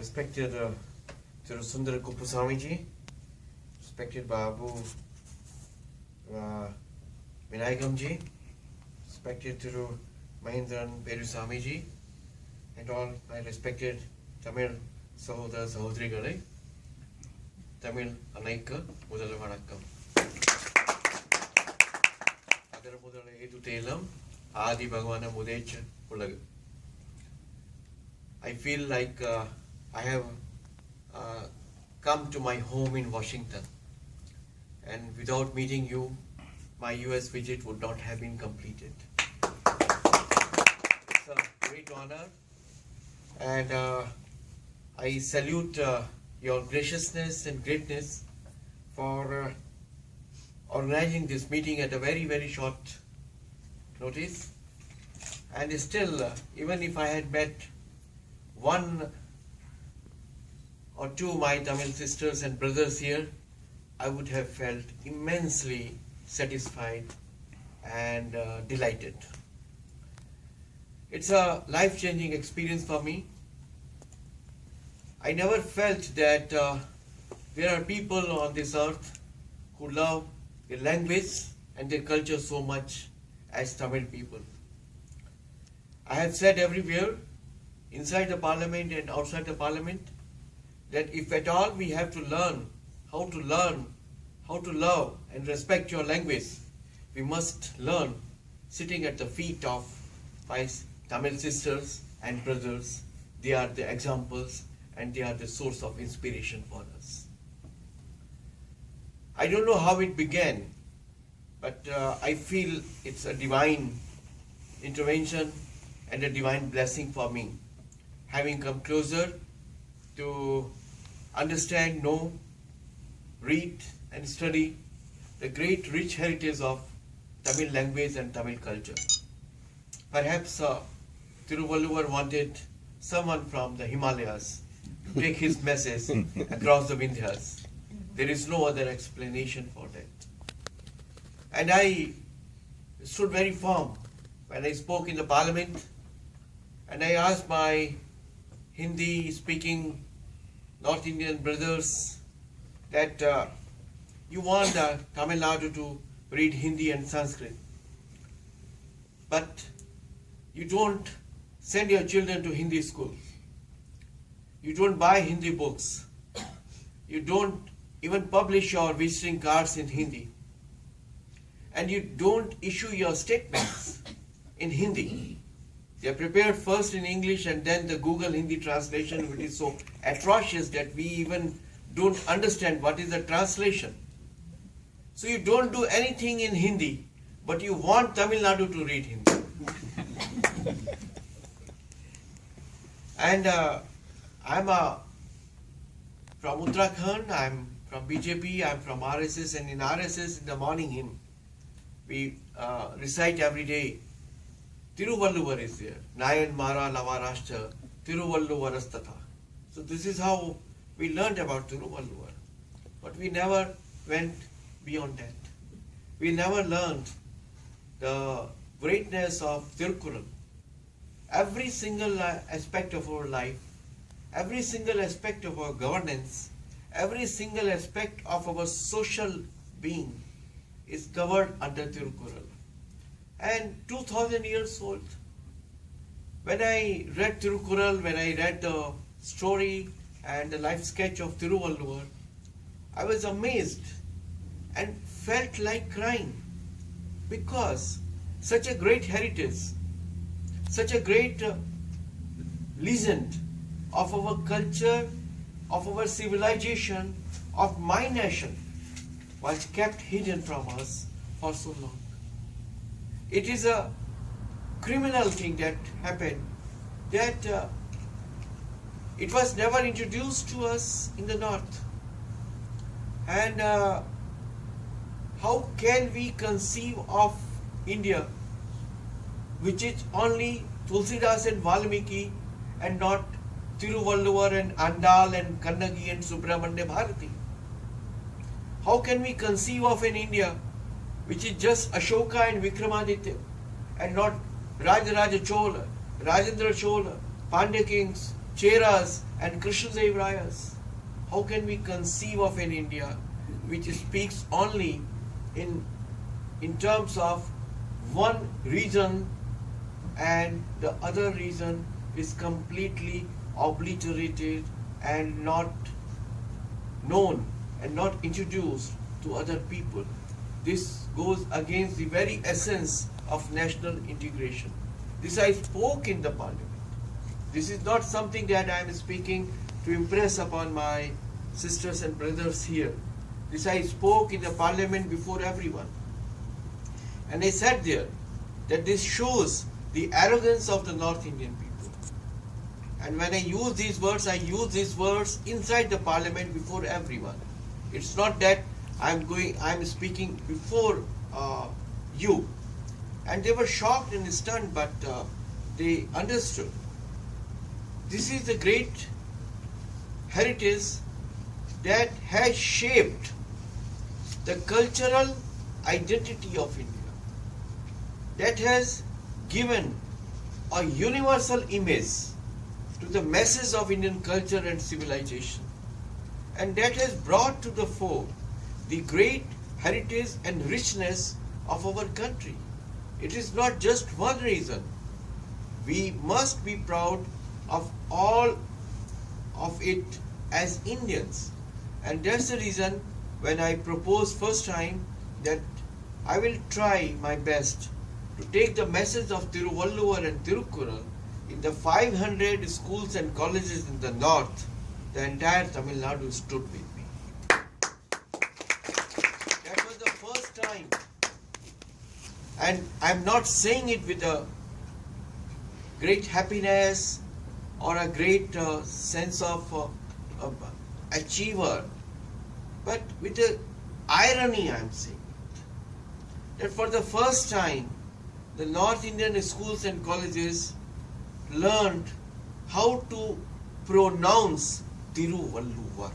Respected Thiru Sundara Kuppuswamiji, respected Babu Vinayakamji, respected Thiru Mahindran Perusamiji, and all my respected Tamil Sahodara Sahodrigalai, Tamil Anaika Mudala Vanakkam. Adara Mudala Edu Telam, Adi Bhagavana Mudecha Ulagu. I feel like I have come to my home in Washington, and without meeting you, my US visit would not have been completed. It's a great honor, and I salute your graciousness and greatness for organizing this meeting at a very, very short notice. And still, even if I had met one or two my Tamil sisters and brothers here, I would have felt immensely satisfied and delighted. It's a life-changing experience for me. I never felt that there are people on this earth who love their language and their culture so much as Tamil people. I have said everywhere, inside the parliament and outside the parliament, that if at all we have to learn how to love and respect your language, we must learn sitting at the feet of my Tamil sisters and brothers. They are the examples and they are the source of inspiration for us. I don't know how it began, but I feel it's a divine intervention and a divine blessing for me, having come closer to understand, know, read and study the great rich heritage of Tamil language and Tamil culture. Perhaps Thiruvalluvar wanted someone from the Himalayas to take his message across the Vindhyas. There is no other explanation for that. And I stood very firm when I spoke in the parliament, and I asked my Hindi-speaking North Indian brothers that you want Tamil Nadu to read Hindi and Sanskrit, but you don't send your children to Hindi schools. You don't buy Hindi books. You don't even publish your visiting cards in Hindi. And you don't issue your statements in Hindi. They are prepared first in English and then the Google Hindi translation, which is so atrocious that we even don't understand what is the translation. So you don't do anything in Hindi, but you want Tamil Nadu to read Hindi. And I'm from Uttarakhand, I'm from BJP, I'm from RSS, and in RSS in the morning hymn, we recite every day, Thiruvalluvar is there. Nayan Mara Lavarashtra, Thiruvalluvarastata. So this is how we learned about Thiruvalluvar. But we never went beyond that. We never learned the greatness of Thirukural. Every single aspect of our life, every single aspect of our governance, every single aspect of our social being is covered under Thirukural. And 2000 years old. When I read Thirukural, when I read the story and the life sketch of Thiruvalluvar, I was amazed and felt like crying, because such a great heritage, such a great legend of our culture, of our civilization, of my nation was kept hidden from us for so long. It is a criminal thing that happened, that it was never introduced to us in the North. And how can we conceive of India, which is only Tulsidas and Valmiki and not Thiruvalluvar and Andal and Kannagi and Subramanya Bharati? How can we conceive of an India which is just Ashoka and Vikramaditya and not Rajaraja Chola, Rajendra Chola, Pandya kings, Cheras and Krishnadev Rayas. How can we conceive of an India which speaks only in terms of one region and the other region is completely obliterated and not known and not introduced to other people? This goes against the very essence of national integration. This I spoke in the parliament. This is not something that I am speaking to impress upon my sisters and brothers here. This I spoke in the parliament before everyone. And I said there that this shows the arrogance of the North Indian people. And when I use these words, I use these words inside the parliament before everyone. It's not that I'm speaking before you. And they were shocked and stunned, but they understood. This is the great heritage that has shaped the cultural identity of India, that has given a universal image to the masses of Indian culture and civilization, and that has brought to the fore the great heritage and richness of our country. It is not just one reason. We must be proud of all of it as Indians. And that's the reason when I proposed first time that I will try my best to take the message of Tiruvalluvar and Tirukkural in the 500 schools and colleges in the north. The entire Tamil Nadu stood with me. That was the first time. And I'm not saying it with a great happiness or a great sense of achiever, but with the irony I'm saying it. That for the first time, the North Indian schools and colleges learned how to pronounce Tiruvalluvar,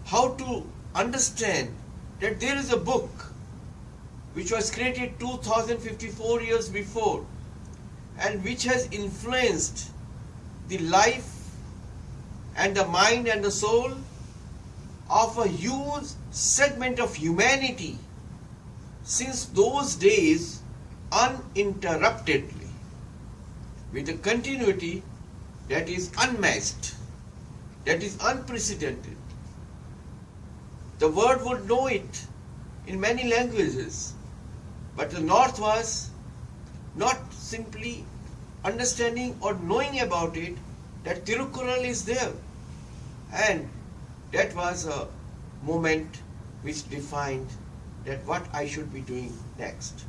how to understand that there is a book which was created 2054 years before and which has influenced the life and the mind and the soul of a huge segment of humanity since those days uninterruptedly, with a continuity that is unmatched, that is unprecedented. The world would know it in many languages, but the North was not simply understanding or knowing about it, that Tirukkural is there. And that was a moment which defined that what I should be doing next.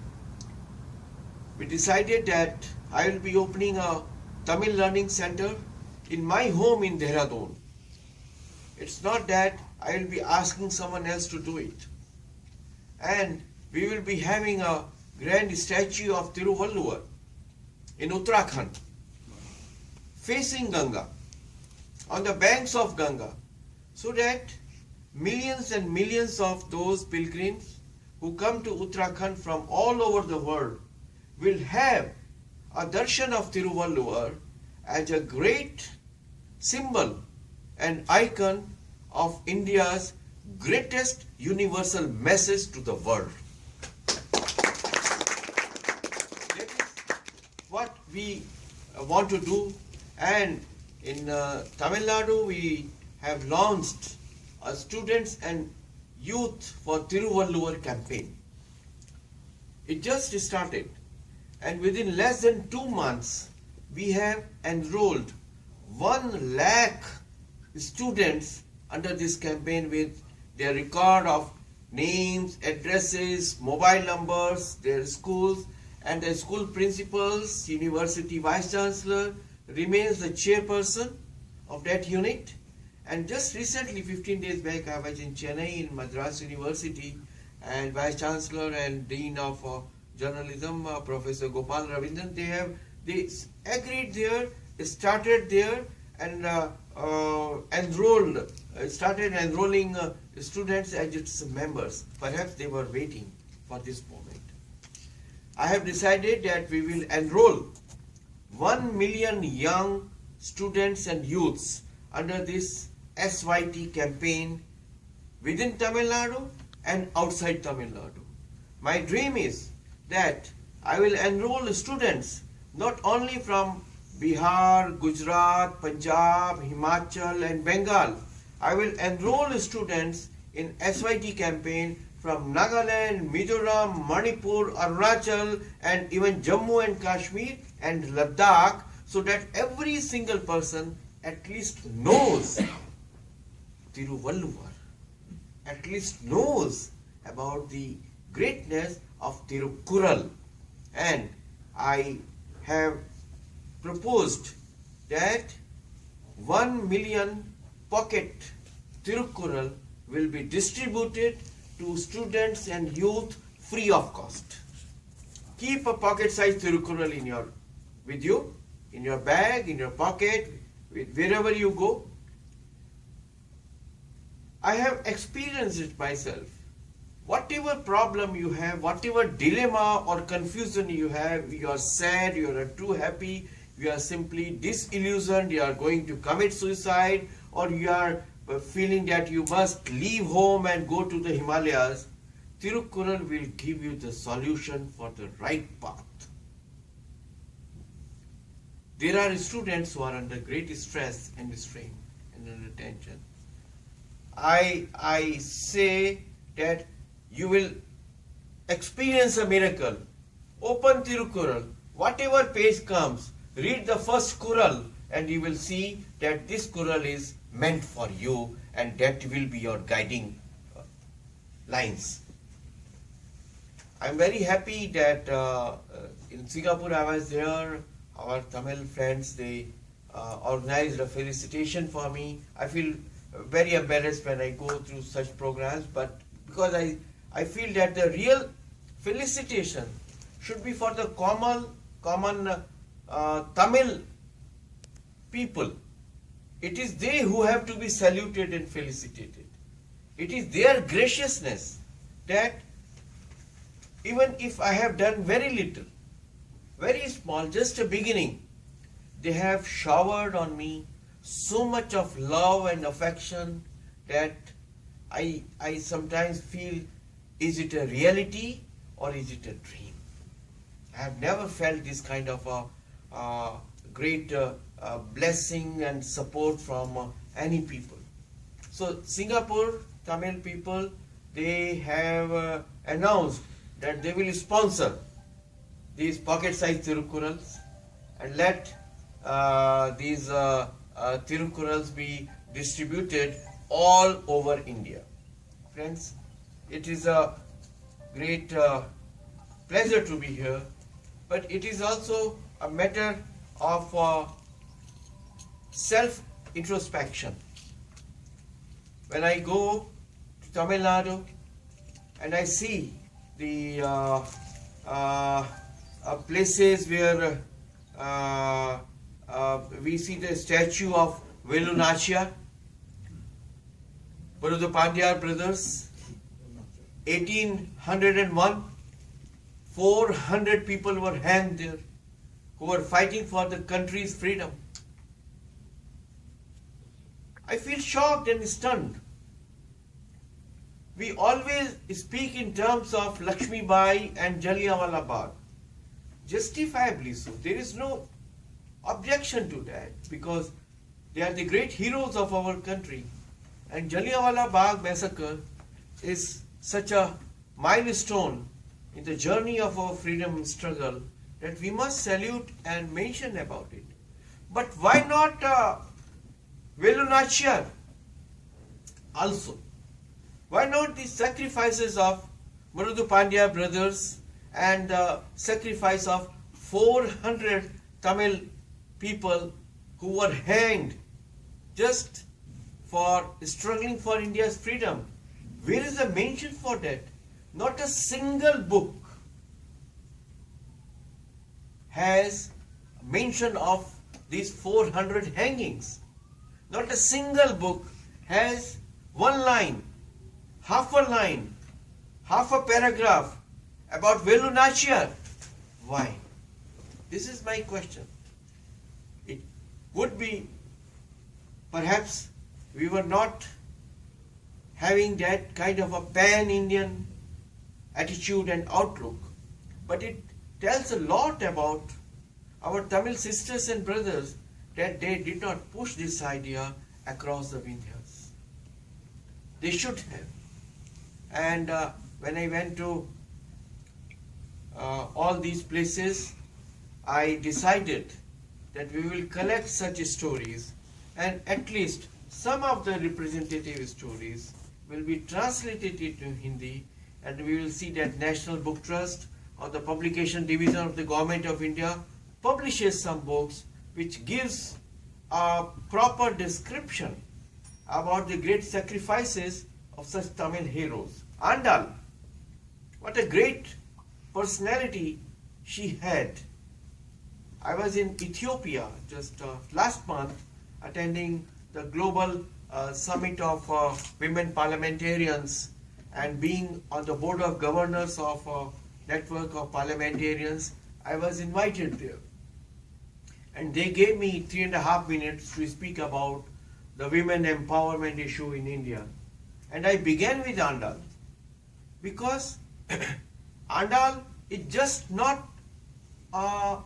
We decided that I will be opening a Tamil Learning Center in my home in Dehradun. It's not that I will be asking someone else to do it. And we will be having a grand statue of Tiruvalluvar in Uttarakhand, facing Ganga, on the banks of Ganga, so that millions and millions of those pilgrims who come to Uttarakhand from all over the world will have a darshan of Tiruvalluvar as a great symbol and icon of India's greatest universal message to the world. That is what we want to do, and in Tamil Nadu we have launched a students and youth for Tiruvalluvar campaign. It just started, and within less than 2 months we have enrolled 1 lakh students under this campaign with their record of names, addresses, mobile numbers, their schools, and the school principals, university vice chancellor remains the chairperson of that unit. And just recently, 15 days back, I was in Chennai in Madras University, and vice chancellor and dean of journalism, Professor Gopal Ravindran, they agreed there, started there, and started enrolling students as its members. Perhaps they were waiting for this moment. I have decided that we will enroll 1 million young students and youths under this SYT campaign within Tamil Nadu and outside Tamil Nadu. My dream is that I will enroll students not only from Bihar, Gujarat, Punjab, Himachal and Bengal. I will enroll students in SYT campaign from Nagaland, Mizoram, Manipur, Arunachal and even Jammu and Kashmir and Ladakh, so that every single person at least knows Tiruvalluvar, at least knows about the greatness of Tirukkural. And I have proposed that 1 million pocket Tirukkural will be distributed to students and youth free of cost. Keep a pocket size Tirukkural with you, in your bag, in your pocket, wherever you go. I have experienced it myself. Whatever problem you have, whatever dilemma or confusion you have, you are sad, you are too happy, you are simply disillusioned, you are going to commit suicide, or you are feeling that you must leave home and go to the Himalayas, Tirukkural will give you the solution for the right path. There are students who are under great stress and strain and under tension. I say that you will experience a miracle. Open Tirukkural, whatever page comes, read the first Kural and you will see that this Kural is meant for you and that will be your guiding lines. I am very happy that in Singapore I was there. Our Tamil friends, they organized a felicitation for me. I feel very embarrassed when I go through such programs, but because I feel that the real felicitation should be for the common Tamil people. It is they who have to be saluted and felicitated. It is their graciousness that even if I have done very little, very small, just a beginning, they have showered on me so much of love and affection that I sometimes feel, is it a reality or is it a dream? I have never felt this kind of a great blessing and support from any people. So Singapore Tamil people, they have announced that they will sponsor these pocket-sized Tirukkurals and let these Tirukkurals be distributed all over India. Friends, it is a great pleasure to be here, but it is also a matter of self-introspection. When I go to Tamil Nadu and I see the places where we see the statue of Velu Nachiyar, Barudu Pandya brothers, 1801, 400 people were hanged there who were fighting for the country's freedom. I feel shocked and stunned. We always speak in terms of Lakshmi Bai and Jallianwala Bagh. Justifiably so. There is no objection to that because they are the great heroes of our country. And Jallianwala Bagh massacre is such a milestone in the journey of our freedom struggle that we must salute and mention about it. But why not Velu Nachiyar also? Why not the sacrifices of Marudu Pandya brothers and the sacrifice of 400 Tamil people who were hanged just for struggling for India's freedom? Where is the mention for that? Not a single book has mention of these 400 hangings. Not a single book has one line, half a paragraph about Velu Nachiyar. Why? This is my question. would be perhaps we were not having that kind of a pan-Indian attitude and outlook. But it tells a lot about our Tamil sisters and brothers that they did not push this idea across the Vindhyas. They should have. And when I went to all these places, I decided that we will collect such stories, and at least some of the representative stories will be translated into Hindi, and we will see that National Book Trust or the Publication Division of the Government of India publishes some books which gives a proper description about the great sacrifices of such Tamil heroes. Andal, what a great personality she had. I was in Ethiopia just last month attending the global summit of women parliamentarians, and being on the board of governors of a network of parliamentarians, I was invited there. And they gave me 3.5 minutes to speak about the women empowerment issue in India. And I began with Andal, because Andal is just not a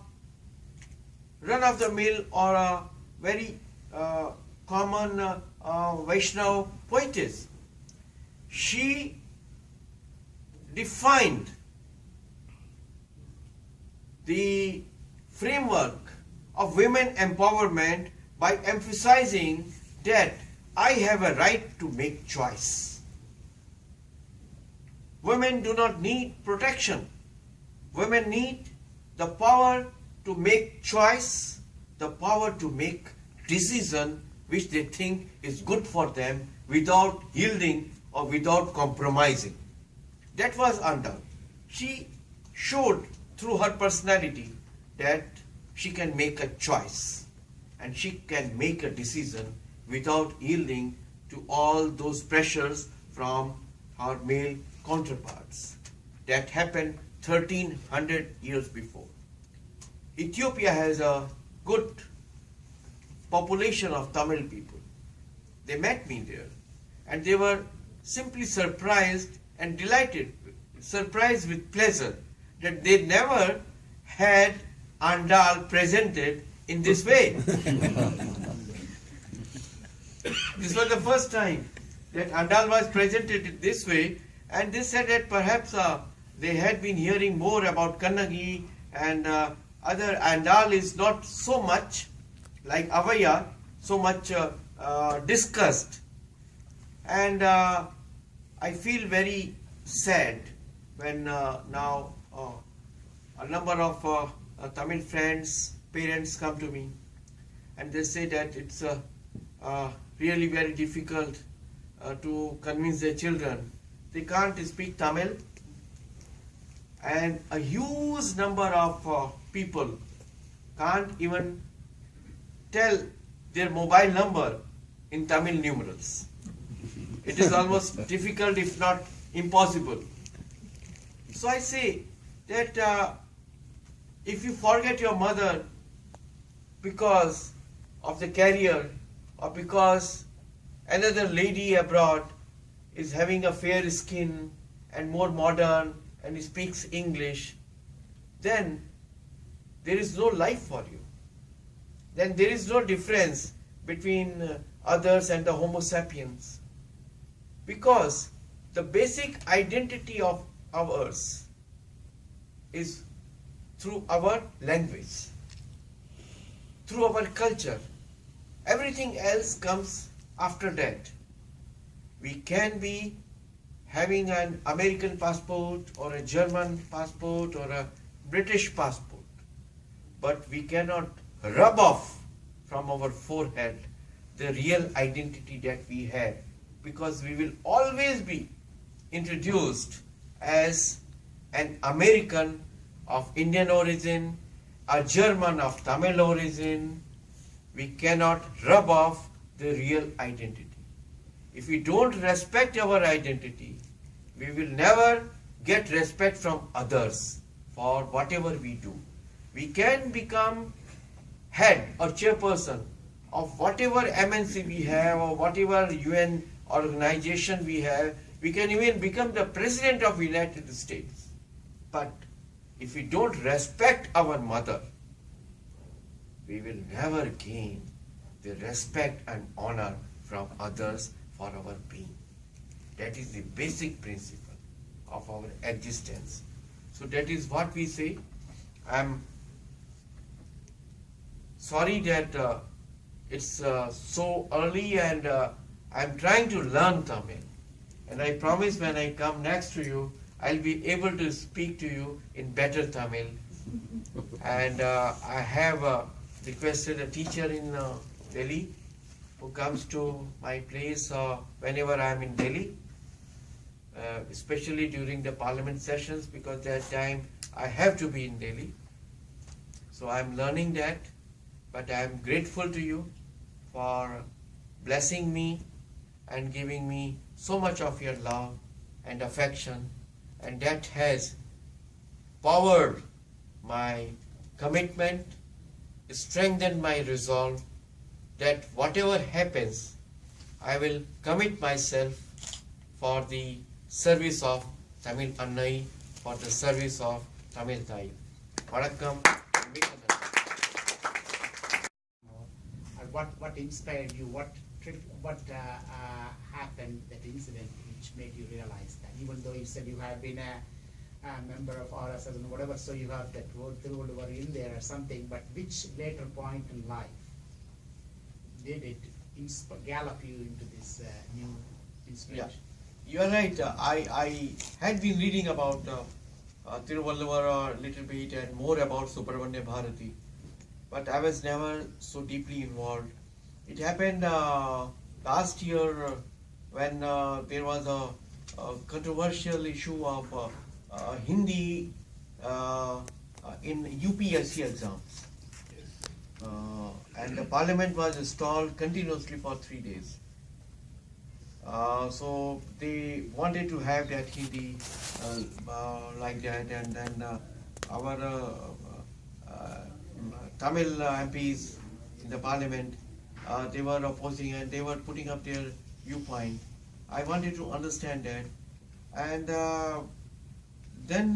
run-of-the-mill or a very common Vaishnava poetess. She defined the framework of women empowerment by emphasizing that I have a right to make choice. Women do not need protection. Women need the power to make choice, the power to make decision which they think is good for them without yielding or without compromising. That was Andal. She showed through her personality that she can make a choice and she can make a decision without yielding to all those pressures from her male counterparts. That happened 1300 years before. Ethiopia has a good population of Tamil people. They met me there and they were simply surprised and delighted, surprised with pleasure that they never had Andal presented in this way. This was the first time that Andal was presented in this way, and they said that perhaps they had been hearing more about Kannagi and other. Andal is not so much like Avaya, so much discussed. And I feel very sad when now a number of Tamil friends, parents come to me and they say that it's really very difficult to convince their children. They can't speak Tamil, and a huge number of people can't even tell their mobile number in Tamil numerals. It is almost difficult, if not impossible. So I say that if you forget your mother because of the career or because another lady abroad is having a fair skin and more modern and speaks English, then there is no life for you. Then there is no difference between others and the Homo sapiens. Because the basic identity of ours is through our language, through our culture. Everything else comes after that. We can be having an American passport or a German passport or a British passport, but we cannot rub off from our forehead the real identity that we have, because we will always be introduced as an American of Indian origin, a German of Tamil origin. We cannot rub off the real identity. If we don't respect our identity, we will never get respect from others for whatever we do. We can become head or chairperson of whatever MNC we have or whatever UN organization we have. We can even become the president of United States. But if we don't respect our mother, we will never gain the respect and honor from others for our being. That is the basic principle of our existence. So that is what we say. I'm sorry that it's so early, and I'm trying to learn Tamil. And I promise when I come next to you, I'll be able to speak to you in better Tamil. And I have requested a teacher in Delhi who comes to my place whenever I'm in Delhi, especially during the parliament sessions, because that time I have to be in Delhi. So I'm learning that, but I'm grateful to you for blessing me and giving me so much of your love and affection, and that has powered my commitment, strengthened my resolve that whatever happens, I will commit myself for the service of Tamil Annai, for the service of Tamil Thai. Vanakkam. What inspired you? What happened, that incident which made you realize that? Even though you said you had been a member of RSS and whatever, so you have that word Thiruvalluvar in there or something, but which later point in life did it gallop you into this new inspiration? Yeah, you are right. I had been reading about Thiruvalluvar a little bit and more about Subramanya Bharati, but I was never so deeply involved. It happened last year when there was a controversial issue of Hindi in UPSC exams. And the parliament was stalled continuously for 3 days. So they wanted to have that Hindi like that, and then our Tamil MPs in the parliament, they were opposing and they were putting up their viewpoint. I wanted to understand that, and then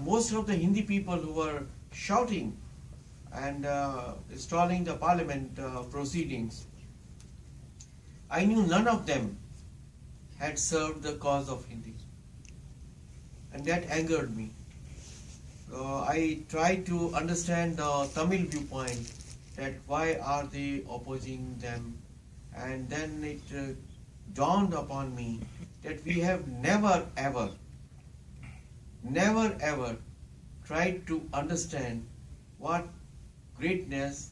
most of the Hindi people who were shouting and stalling the parliament proceedings, I knew none of them had served the cause of Hindi, and that angered me. I tried to understand the Tamil viewpoint, that why are they opposing them, and then it dawned upon me that we have never ever tried to understand what greatness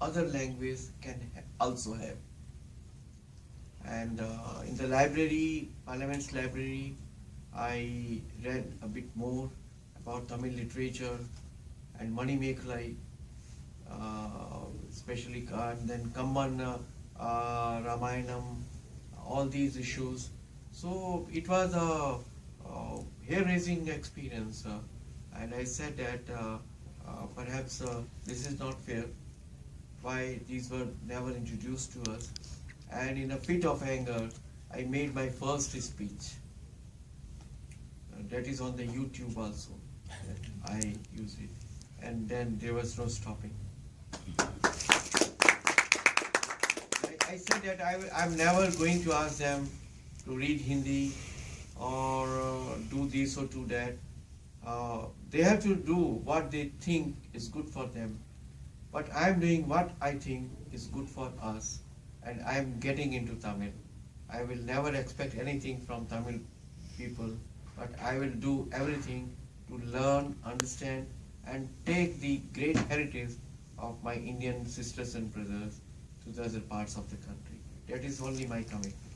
other language can also have. And in the library, Parliament's library, I read a bit more about Tamil literature and Mani Mekalai, especially, and then Kamman, Ramayanam, all these issues. So it was a hair-raising experience, and I said that perhaps this is not fair, why these were never introduced to us. And in a fit of anger, I made my first speech. That is on the YouTube also. I use it. And then there was no stopping. I said that I'm never going to ask them to read Hindi or do this or do that. They have to do what they think is good for them. But I'm doing what I think is good for us. And I'm getting into Tamil. I will never expect anything from Tamil people, but I will do everything to learn, understand, and take the great heritage of my Indian sisters and brothers to the other parts of the country. That is only my commitment.